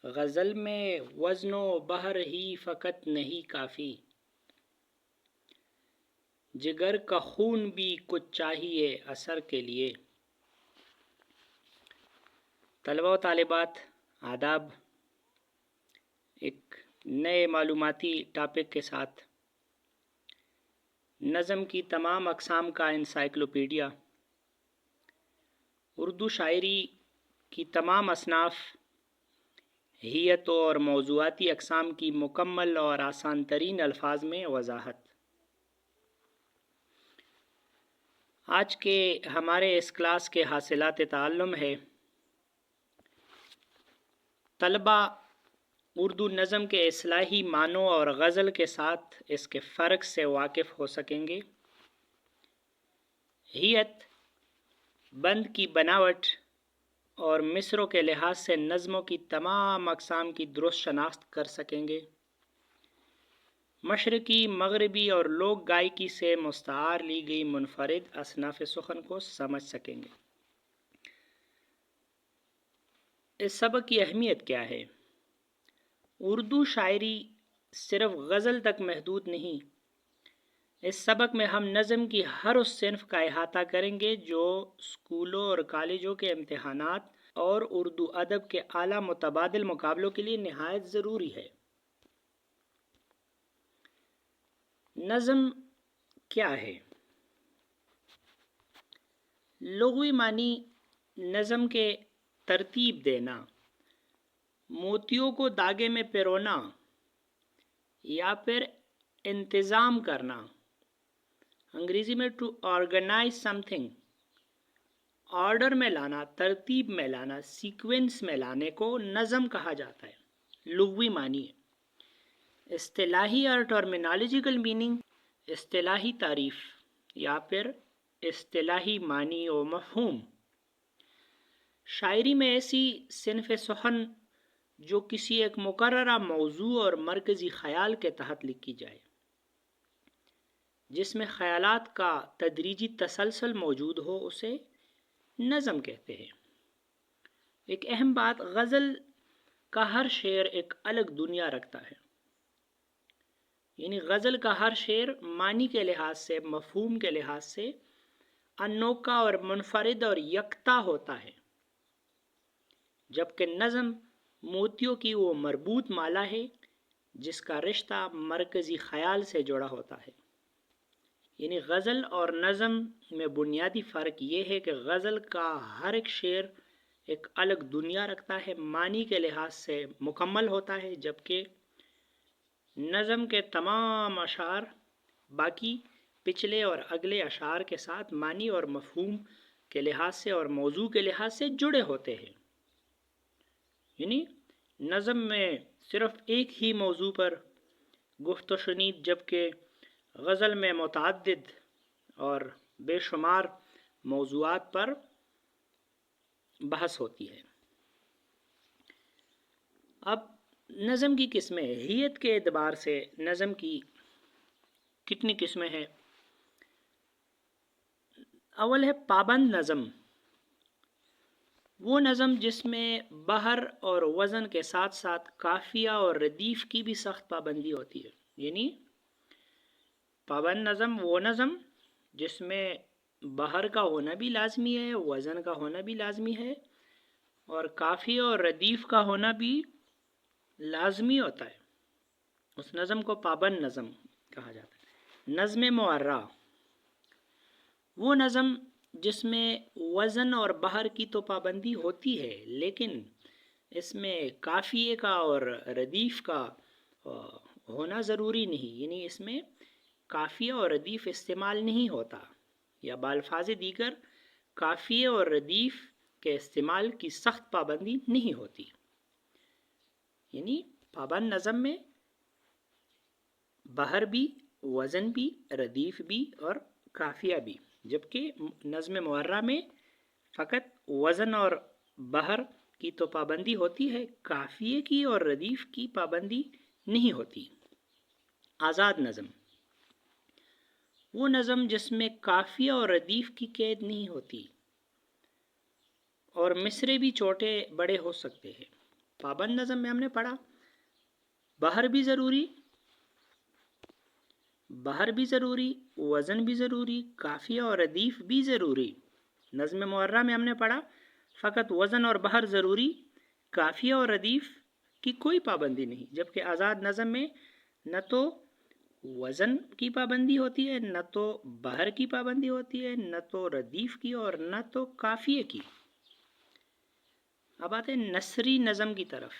غزل میں وزن و بحر ہی فقط نہیں کافی، جگر کا خون بھی کچھ چاہیے اثر کے لیے۔ طلبہ و طالبات آداب، ایک نئے معلوماتی ٹاپک کے ساتھ نظم کی تمام اقسام کا انسائکلوپیڈیا، اردو شاعری کی تمام اصناف، ہیئتوں اور موضوعاتی اقسام کی مکمل اور آسان ترین الفاظ میں وضاحت۔ آج کے ہمارے اس کلاس کے حاصلات تعلم ہے، طلبہ اردو نظم کے اصطلاحی معنوں اور غزل کے ساتھ اس کے فرق سے واقف ہو سکیں گے۔ ہیئت، بند کی بناوٹ اور مصروں کے لحاظ سے نظموں کی تمام اقسام کی درست شناخت کر سکیں گے۔ مشرقی، مغربی اور لوک گائکی سے مستعار لی گئی منفرد اصناف سخن کو سمجھ سکیں گے۔ اس سبق کی اہمیت کیا ہے؟ اردو شاعری صرف غزل تک محدود نہیں۔ اس سبق میں ہم نظم کی ہر اس صنف کا احاطہ کریں گے جو اسکولوں اور کالجوں کے امتحانات اور اردو ادب کے اعلیٰ متبادل مقابلوں کے لیے نہایت ضروری ہے۔ نظم کیا ہے؟ لغوی معنی نظم کے ترتیب دینا، موتیوں کو داغے میں پیرونا یا پھر انتظام کرنا۔ انگریزی میں to organize something, order میں لانا، ترتیب میں لانا، سیکوینس میں لانے کو نظم کہا جاتا ہے۔ لغوی معنی، اصطلاحی اور ٹرمینالوجیکل میننگ، اصطلاحی تعریف یا پھر اصطلاحی معنی و مفہوم۔ شاعری میں ایسی صنف سخن جو کسی ایک مقررہ موضوع اور مرکزی خیال کے تحت لکھی جائے، جس میں خیالات کا تدریجی تسلسل موجود ہو، اسے نظم کہتے ہیں۔ ایک اہم بات، غزل کا ہر شعر ایک الگ دنیا رکھتا ہے، یعنی غزل کا ہر شعر معنی کے لحاظ سے، مفہوم کے لحاظ سے انوکھا اور منفرد اور یکتا ہوتا ہے، جبکہ نظم موتیوں کی وہ مربوط مالا ہے جس کا رشتہ مرکزی خیال سے جڑا ہوتا ہے۔ یعنی غزل اور نظم میں بنیادی فرق یہ ہے کہ غزل کا ہر ایک شعر ایک الگ دنیا رکھتا ہے، معنی کے لحاظ سے مکمل ہوتا ہے، جبکہ نظم کے تمام اشعار باقی پچھلے اور اگلے اشعار کے ساتھ معنی اور مفہوم کے لحاظ سے اور موضوع کے لحاظ سے جڑے ہوتے ہیں۔ یعنی نظم میں صرف ایک ہی موضوع پر گفت و شنید، جبکہ غزل میں متعدد اور بے شمار موضوعات پر بحث ہوتی ہے۔ اب نظم کی قسمیں، ہیئت کے اعتبار سے نظم کی کتنی قسمیں ہیں؟ اول ہے پابند نظم، وہ نظم جس میں بحر اور وزن کے ساتھ ساتھ قافیہ اور ردیف کی بھی سخت پابندی ہوتی ہے۔ یعنی پابند نظم وہ نظم جس میں بحر کا ہونا بھی لازمی ہے، وزن کا ہونا بھی لازمی ہے، اور قافیہ اور ردیف کا ہونا بھی لازمی ہوتا ہے۔ اس نظم کو پابند نظم کہا جاتا ہے۔ نظم معرہ، وہ نظم جس میں وزن اور بحر کی تو پابندی ہوتی ہے، لیکن اس میں قافیے کا اور ردیف کا ہونا ضروری نہیں، یعنی اس میں قافیہ اور ردیف استعمال نہیں ہوتا، یا بالفاظ دیگر قافیے اور ردیف کے استعمال کی سخت پابندی نہیں ہوتی۔ یعنی پابند نظم میں بحر بھی، وزن بھی، ردیف بھی اور قافیہ بھی، جبکہ نظم معرہ میں فقط وزن اور بحر کی تو پابندی ہوتی ہے، قافیے کی اور ردیف کی پابندی نہیں ہوتی۔ آزاد نظم، وہ نظم جس میں قافیہ اور ردیف کی قید نہیں ہوتی اور مصرے بھی چھوٹے بڑے ہو سکتے ہیں۔ پابند نظم میں ہم نے پڑھا بہر بھی ضروری، وزن بھی ضروری، قافیہ اور ردیف بھی ضروری۔ نظم معرہ میں ہم نے پڑھا فقط وزن اور بہر ضروری، قافیہ اور ردیف کی کوئی پابندی نہیں، جبکہ آزاد نظم میں نہ تو وزن کی پابندی ہوتی ہے، نہ تو بہر کی پابندی ہوتی ہے، نہ تو ردیف کی اور نہ تو قافیے کی۔ اب آتے ہیں نثری نظم کی طرف۔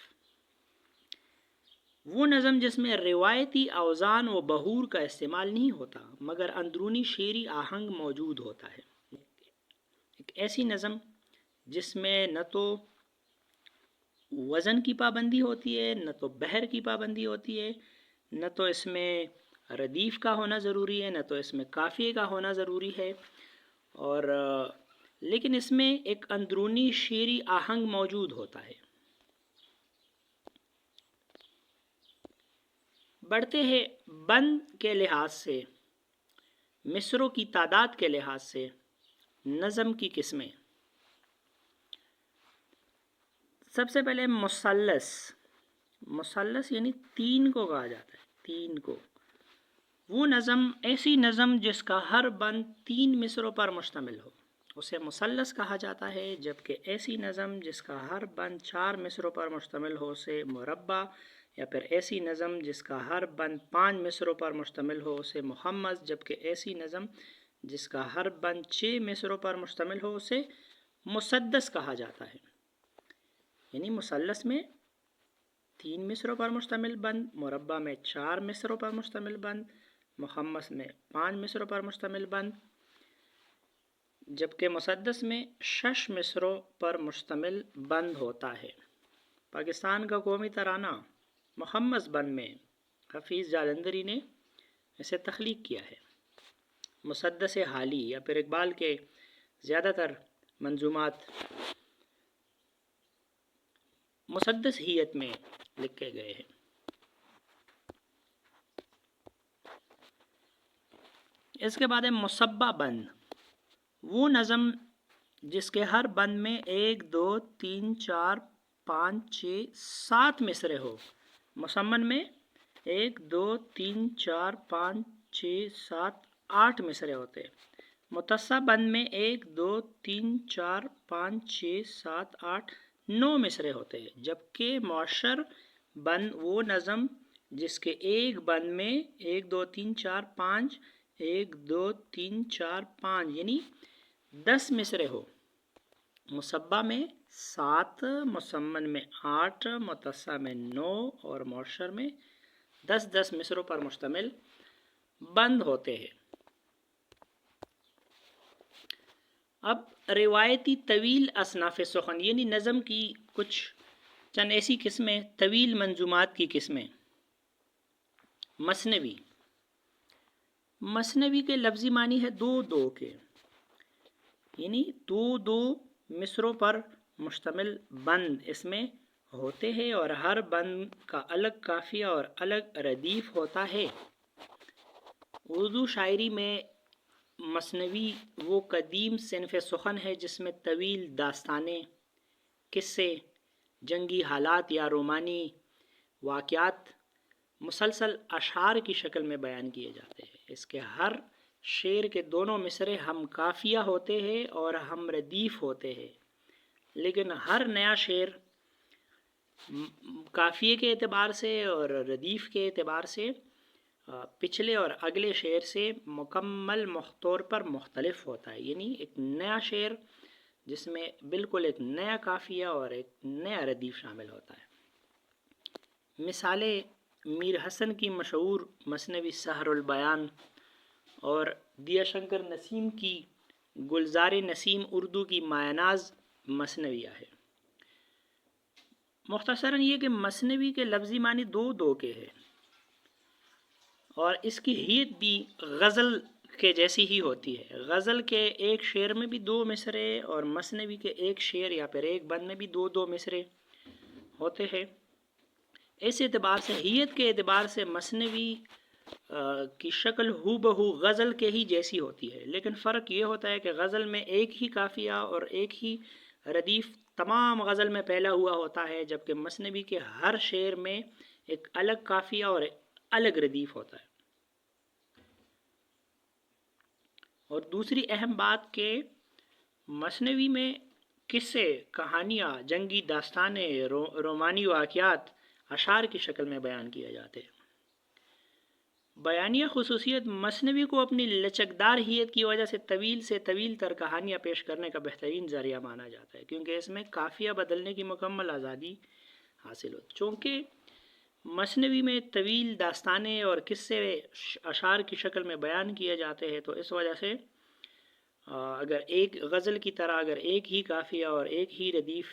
وہ نظم جس میں روایتی اوزان و بہور کا استعمال نہیں ہوتا مگر اندرونی شعری آہنگ موجود ہوتا ہے۔ ایک ایسی نظم جس میں نہ تو وزن کی پابندی ہوتی ہے، نہ تو بہر کی پابندی ہوتی ہے، نہ تو اس میں ردیف کا ہونا ضروری ہے، نہ تو اس میں قافیے کا ہونا ضروری ہے، اور لیکن اس میں ایک اندرونی شعری آہنگ موجود ہوتا ہے۔ بڑھتے ہیں بند کے لحاظ سے، مصروں کی تعداد کے لحاظ سے نظم کی قسمیں۔ سب سے پہلے مثلث یعنی تین کو کہا جاتا ہے، تین کو۔ وہ نظم ایسی نظم جس کا ہر بند تین مصروں پر مشتمل ہو اسے مثلث کہا جاتا ہے، جبکہ ایسی نظم جس کا ہر بند چار مصروں پر مشتمل ہو اسے مربع، یا پھر ایسی نظم جس کا ہر بند 5 مصروں پر مشتمل ہو اسے محمز، جبکہ ایسی نظم جس کا ہر بند 6 مصروں پر مشتمل ہو اسے مسدس کہا جاتا ہے۔ یعنی مثلث میں 3 مصروں پر مشتمل بند، مربع میں 4 مصروں پر مشتمل بند، محمس میں 5 مصروں پر مشتمل بند، جبکہ مسدس میں 6 مصروں پر مشتمل بند ہوتا ہے۔ پاکستان کا قومی ترانہ محمس بند میں حفیظ جالندھری نے اسے تخلیق کیا ہے۔ مسدس حالی یا پھر اقبال کے زیادہ تر منظومات مسدس ہیت میں لکھے گئے ہیں۔ اس کے بعد ہے مصبہ بند، وہ نظم جس کے ہر بند میں 1 2 3 4 5 6 7 مصرے ہو۔ مصمن میں 1 2 3 4 5 6 7 8 مصرے ہوتے۔ متصع بند میں 1 2 3 4 5 6 7 8 9 مصرے ہوتے ہیں، جبکہ معشر بند وہ نظم جس کے ایک بند میں 1 2 3 4 5 1 2 3 4 5 یعنی 10 مصرے ہو۔ مصبہ میں 7، مصمن میں 8، متصع میں 9 اور معشر میں 10 مصروں پر مشتمل بند ہوتے ہیں۔ اب روایتی طویل اصناف سخن یعنی نظم کی کچھ چند ایسی قسمیں، طویل منظومات کی قسمیں۔ مثنوی کے لفظی معنی ہے 2 2 کے، یعنی 2 2 مصروں پر مشتمل بند اس میں ہوتے ہیں اور ہر بند کا الگ قافیہ اور الگ ردیف ہوتا ہے۔ اردو شاعری میں مثنوی وہ قدیم صنف سخن ہے جس میں طویل داستانیں، قصے، جنگی حالات یا رومانی واقعات مسلسل اشعار کی شکل میں بیان کیے جاتے ہیں۔ اس کے ہر شعر کے دونوں مصرے ہم قافیہ ہوتے ہیں اور ہم ردیف ہوتے ہیں، لیکن ہر نیا شعر قافیے کے اعتبار سے اور ردیف کے اعتبار سے پچھلے اور اگلے شعر سے مکمل طور پر مختلف ہوتا ہے۔ یعنی ایک نیا شعر جس میں بالکل ایک نیا قافیہ اور ایک نیا ردیف شامل ہوتا ہے۔ مثالیں میر حسن کی مشہور مثنوی سحر البیان اور دیا شنکر نسیم کی گلزار نسیم اردو کی مایہ ناز مثنویہ ہے۔ مختصراً یہ کہ مثنوی کے لفظی معنی 2 2 کے ہے اور اس کی ہیت بھی غزل کے جیسی ہی ہوتی ہے۔ غزل کے ایک شعر میں بھی 2 مصرے اور مثنوی کے ایک شعر یا پھر ایک بند میں بھی 2 2 مصرے ہوتے ہیں۔ اس اعتبار سے ہیت کے اعتبار سے مثنوی کی شکل ہو بہو غزل کے ہی جیسی ہوتی ہے، لیکن فرق یہ ہوتا ہے کہ غزل میں ایک ہی قافیہ اور ایک ہی ردیف تمام غزل میں پھیلا ہوا ہوتا ہے، جبکہ مثنوی کے ہر شعر میں ایک الگ قافیہ اور الگ ردیف ہوتا ہے۔ اور دوسری اہم بات کہ مثنوی میں قصے، کہانیاں، جنگی داستانیں، رومانی واقعات اشعار کی شکل میں بیان کیے جاتے ہیں۔ بیانیہ خصوصیت مثنوی کو اپنی لچکدار ہیت کی وجہ سے طویل تر کہانیاں پیش کرنے کا بہترین ذریعہ مانا جاتا ہے، کیونکہ اس میں قافیہ بدلنے کی مکمل آزادی حاصل ہوتی ہے۔ چونکہ مثنوی میں طویل داستانیں اور قصے اشعار کی شکل میں بیان کیے جاتے ہیں، تو اس وجہ سے اگر ایک غزل کی طرح اگر ایک ہی قافیہ اور ایک ہی ردیف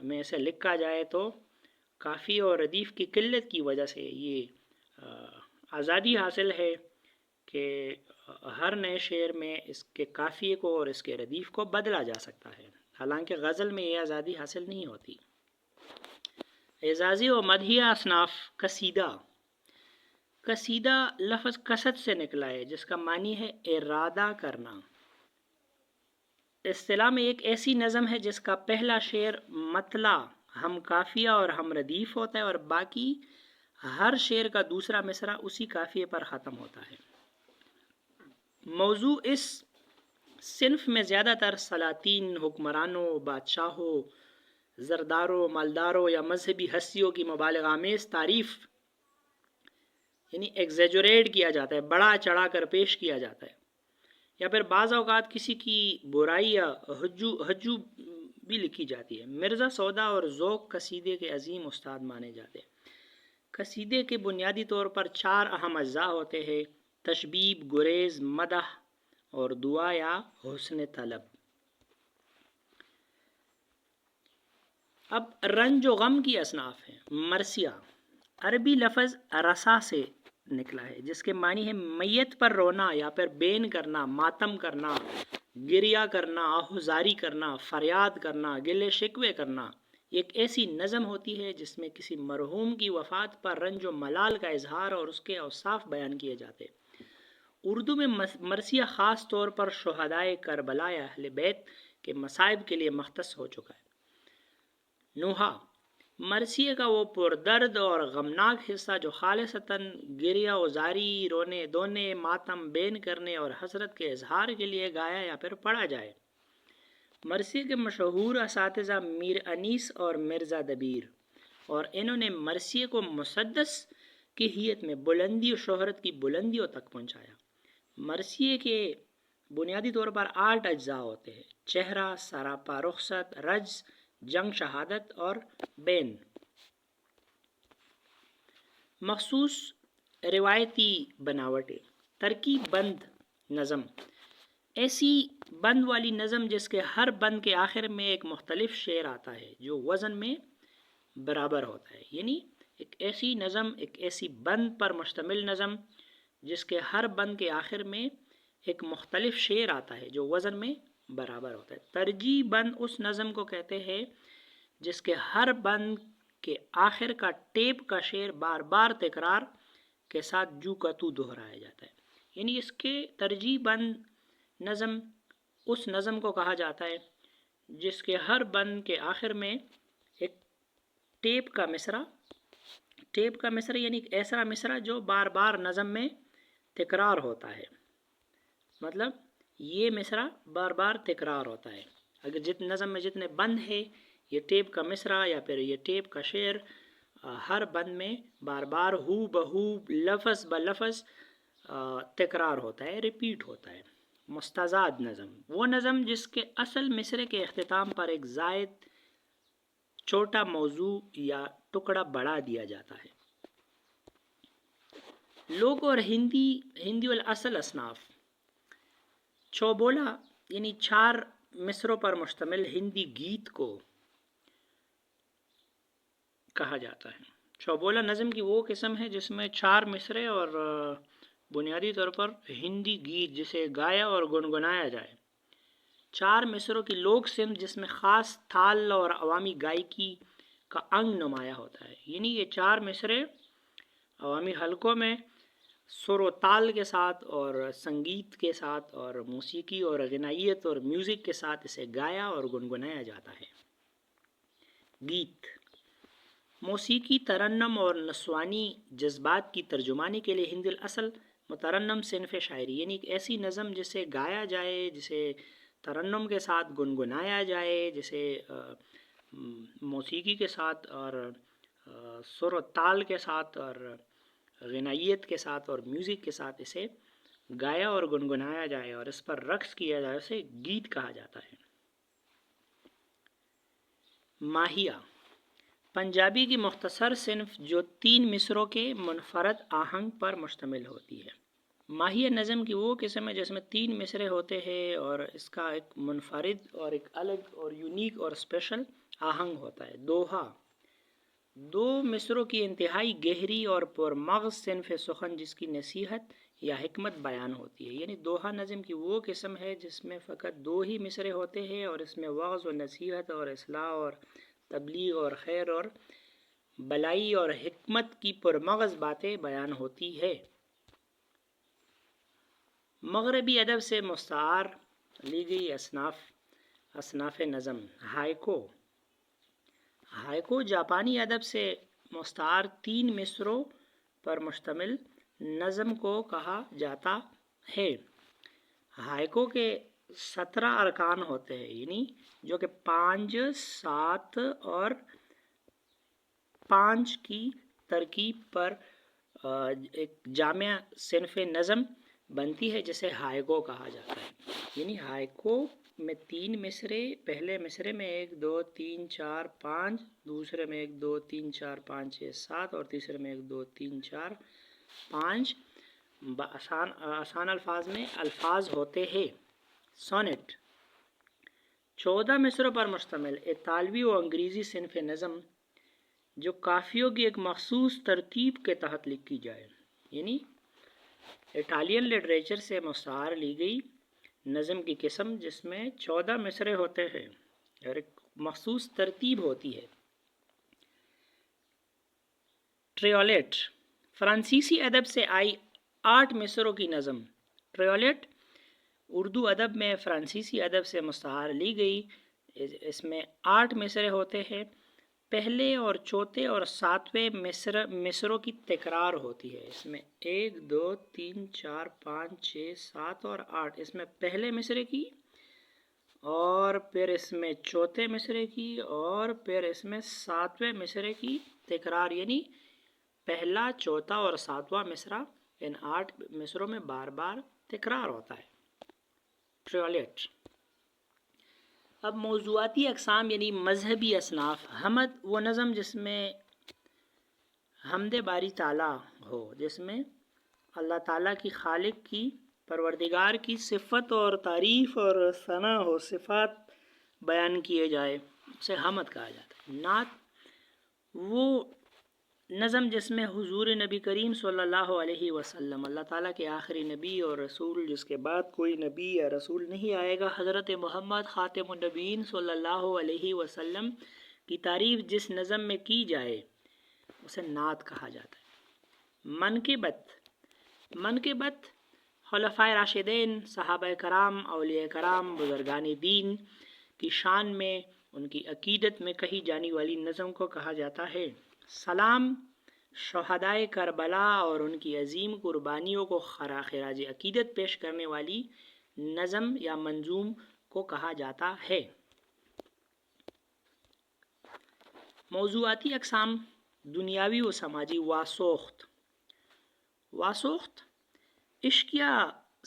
میں سے لکھا جائے تو قافیہ اور ردیف کی قلت کی وجہ سے یہ آزادی حاصل ہے کہ ہر نئے شعر میں اس کے قافیے کو اور اس کے ردیف کو بدلا جا سکتا ہے، حالانکہ غزل میں یہ آزادی حاصل نہیں ہوتی۔ اعزازی و مدحیہ اصناف۔ قصیدہ لفظ قصد سے نکلا ہے، جس کا معنی ہے ارادہ کرنا۔ اصطلاح میں ایک ایسی نظم ہے جس کا پہلا شعر مطلع، ہم قافیہ اور ہم ردیف ہوتا ہے، اور باقی ہر شعر کا دوسرا مصرع اسی قافیے پر ختم ہوتا ہے۔ موضوع اس صنف میں زیادہ تر سلاطین، حکمرانوں، بادشاہوں، زرداروں، مالداروں یا مذہبی ہستیوں کی مبالغہ آمیز تعریف یعنی ایگزیجوریٹ کیا جاتا ہے، بڑا چڑھا کر پیش کیا جاتا ہے، یا پھر بعض اوقات کسی کی برائی یا ہجو بھی لکھی جاتی ہے۔ مرزا سودا اور ذوق قصیدے کے عظیم استاد مانے جاتے ہیں۔ قصیدے کے بنیادی طور پر 4 اہم اجزاء ہوتے ہیں: تشبیب، گریز، مدح اور دعا یا حسن طلب۔ اب رنج و غم کی اصناف ہیں۔ مرثیہ عربی لفظ رسا سے نکلا ہے، جس کے معنی ہے میت پر رونا یا پھر بین کرنا، ماتم کرنا، گریہ کرنا، آہوزاری کرنا، فریاد کرنا، گلے شکوے کرنا۔ ایک ایسی نظم ہوتی ہے جس میں کسی مرحوم کی وفات پر رنج و ملال کا اظہار اور اس کے اوصاف بیان کیے جاتے ہیں۔ اردو میں مرثیہ خاص طور پر شہدائے کربلا یا اہل بیت کے مصائب کے لیے مختص ہو چکا ہے۔ نوحہ مرثیے کا وہ پردرد اور غمناک حصہ جو خالصتاً گریہ وزاری، رونے دھونے، ماتم بین کرنے اور حسرت کے اظہار کے لیے گایا یا پھر پڑھا جائے۔ مرثیے کے مشہور اساتذہ میر انیس اور مرزا دبیر، اور انہوں نے مرثیے کو مسدس کی حیت میں بلندی و شہرت کی بلندیوں تک پہنچایا۔ مرثیے کے بنیادی طور پر 8 اجزاء ہوتے ہیں: چہرہ، سراپا رخصت، رجز، جنگ شہادت اور بین۔ مخصوص روایتی بناوٹیں۔ ترکیب بند نظم ایسی بند والی نظم جس کے ہر بند کے آخر میں ایک مختلف شعر آتا ہے جو وزن میں برابر ہوتا ہے، یعنی ایک ایسی نظم، ایک ایسی بند پر مشتمل نظم جس کے ہر بند کے آخر میں ایک مختلف شعر آتا ہے جو وزن میں برابر ہوتا ہے۔ ترجیح بند اس نظم کو کہتے ہیں جس کے ہر بند کے آخر کا ٹیپ کا شعر بار بار تکرار کے ساتھ جو کا تو دہرایا جاتا ہے، یعنی اس کے ترجیح بند نظم اس نظم کو کہا جاتا ہے جس کے ہر بند کے آخر میں ایک ٹیپ کا مصرع یعنی ایک ایسا مصرع جو بار بار نظم میں تکرار ہوتا ہے، مطلب یہ مصرع بار بار تکرار ہوتا ہے۔ اگر نظم میں جتنے بند ہے، یہ ٹیپ کا مصرع یا پھر یہ ٹیپ کا شعر ہر بند میں بار بار ہو بہو لفظ بلفظ تکرار ہوتا ہے، ریپیٹ ہوتا ہے۔ مستزاد نظم وہ نظم جس کے اصل مصرع کے اختتام پر ایک زائد چھوٹا موضوع یا ٹکڑا بڑھا دیا جاتا ہے۔ لوگ اور ہندی والاصل اصناف۔ چوبولا یعنی 4 مصروں پر مشتمل ہندی گیت کو کہا جاتا ہے۔ چوبولا نظم کی وہ قسم ہے جس میں 4 مصرے اور بنیادی طور پر ہندی گیت جسے گایا اور گنگنایا جائے۔ 4 مصروں کی لوک سمت جس میں خاص تھال اور عوامی گائکی کا انگ نمایاں ہوتا ہے، یعنی یہ 4 مصرے عوامی حلقوں میں سر و تال کے ساتھ اور سنگیت کے ساتھ اور موسیقی اور غنائیت اور میوزک کے ساتھ اسے گایا اور گنگنایا جاتا ہے۔ گیت موسیقی، ترنم اور نسوانی جذبات کی ترجمانی کے لیے ہند الاصل مترنم صنف شاعری، یعنی ایک ایسی نظم جسے گایا جائے، جسے ترنم کے ساتھ گنگنایا جائے، جسے موسیقی کے ساتھ اور سر و تال کے ساتھ اور غنائیت کے ساتھ اور میوزک کے ساتھ اسے گایا اور گنگنایا جائے اور اس پر رقص کیا جائے، اسے گیت کہا جاتا ہے۔ ماہیہ پنجابی کی مختصر صنف جو 3 مصروں کے منفرد آہنگ پر مشتمل ہوتی ہے۔ ماہیہ نظم کی وہ قسم ہے جس میں 3 مصرے ہوتے ہیں اور اس کا ایک منفرد اور ایک الگ اور یونیک اور اسپیشل آہنگ ہوتا ہے۔ دوہا 2 مصروں کی انتہائی گہری اور پرمغز صنف سخن جس کی نصیحت یا حکمت بیان ہوتی ہے، یعنی دوہا نظم کی وہ قسم ہے جس میں فقط 2 ہی مصرے ہوتے ہیں اور اس میں وعظ و نصیحت اور اصلاح اور تبلیغ اور خیر اور بلائی اور حکمت کی پرمغز باتیں بیان ہوتی ہے۔ مغربی ادب سے مستعار لی گئی اصناف نظم۔ ہائکو جاپانی ادب سے مستعار 3 مصروں پر مشتمل نظم کو کہا جاتا ہے۔ ہائکو کے 17 ارکان ہوتے ہیں، یعنی جو کہ 5، 7 اور 5 کی ترکیب پر ایک جامع صنف نظم بنتی ہے جسے ہائکو کہا جاتا ہے۔ یعنی ہائکو میں 3 مصرے، پہلے مصرے میں 1 2 3 4 5، دوسرے میں 1 2 3 4 5 6 7 اور تیسرے میں 1 2 3 4 5 آسان الفاظ میں الفاظ ہوتے ہیں۔ سونٹ 14 مصروں پر مشتمل اطالوی و انگریزی صنف نظم جو قافیوں کی ایک مخصوص ترتیب کے تحت لکھی جائے، یعنی اٹالین لٹریچر سے مستعار لی گئی نظم کی قسم جس میں 14 مصرے ہوتے ہیں اور ایک مخصوص ترتیب ہوتی ہے۔ ٹریولیٹ فرانسیسی ادب سے آئی 8 مصروں کی نظم۔ ٹریولیٹ اردو ادب میں فرانسیسی ادب سے مستعار لی گئی، اس میں 8 مصرے ہوتے ہیں۔ پہلے اور چوتھے اور 7ویں مصروں کی تکرار ہوتی ہے، اس میں 1 2 3 4 5 6 7 اور 8، اس میں پہلے مصرے کی اور پھر اس میں چوتھے مصرے کی اور پھر اس میں 7ویں مصرے کی تکرار، یعنی پہلا، چوتھا اور 7واں مصرع ان 8 مصروں میں بار بار تکرار ہوتا ہے۔ ٹریولیٹ۔ اب موضوعاتی اقسام یعنی مذہبی اصناف۔ حمد وہ نظم جس میں حمد باری تعالیٰ ہو، جس میں اللہ تعالیٰ کی، خالق کی، پروردگار کی صفت اور تعریف اور ثنا ہو، صفات بیان کیے جائے، اسے حمد کہا جاتا ہے۔ نعت وہ نظم جس میں حضور نبی کریم صلی اللہ علیہ وسلم، اللہ تعالیٰ کے آخری نبی اور رسول جس کے بعد کوئی نبی یا رسول نہیں آئے گا، حضرت محمد خاتم النبیین صلی اللہ علیہ وسلم کی تعریف جس نظم میں کی جائے اسے نعت کہا جاتا ہے۔ منقبت خلفائے راشدین، صحابہ کرام، اولیاء کرام، بزرگان دین کی شان میں، ان کی عقیدت میں کہی جانے والی نظم کو کہا جاتا ہے۔ سلام شہدائے کربلا اور ان کی عظیم قربانیوں کو خراج عقیدت پیش کرنے والی نظم یا منظوم کو کہا جاتا ہے۔ موضوعاتی اقسام دنیاوی و سماجی۔ واسوخت عشقیہ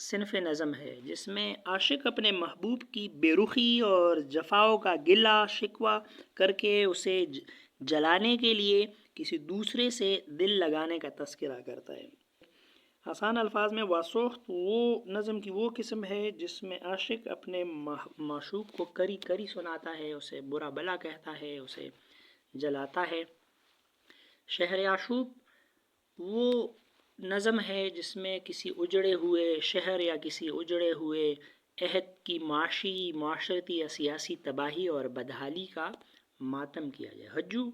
صنف نظم ہے جس میں عاشق اپنے محبوب کی بے رخی اور جفاؤں کا گلہ شکوہ کر کے اسے جلانے کے لیے کسی دوسرے سے دل لگانے کا تذکرہ کرتا ہے۔ آسان الفاظ میں واسوخت وہ نظم کی وہ قسم ہے جس میں عاشق اپنے معشوق کو کری کری سناتا ہے، اسے برا بلا کہتا ہے، اسے جلاتا ہے۔ شہر عاشوب وہ نظم ہے جس میں کسی اجڑے ہوئے شہر یا کسی اجڑے ہوئے عہد کی معاشی، معاشرتی یا سیاسی تباہی اور بدحالی کا ماتم کیا جائے۔ حجو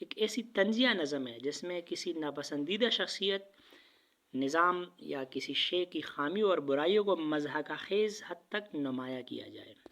ایک ایسی طنزیہ نظم ہے جس میں کسی ناپسندیدہ شخصیت نظام یا کسی شے کی خامیوں اور برائیوں کو مضحکہ خیز حد تک نمایاں کیا جائے۔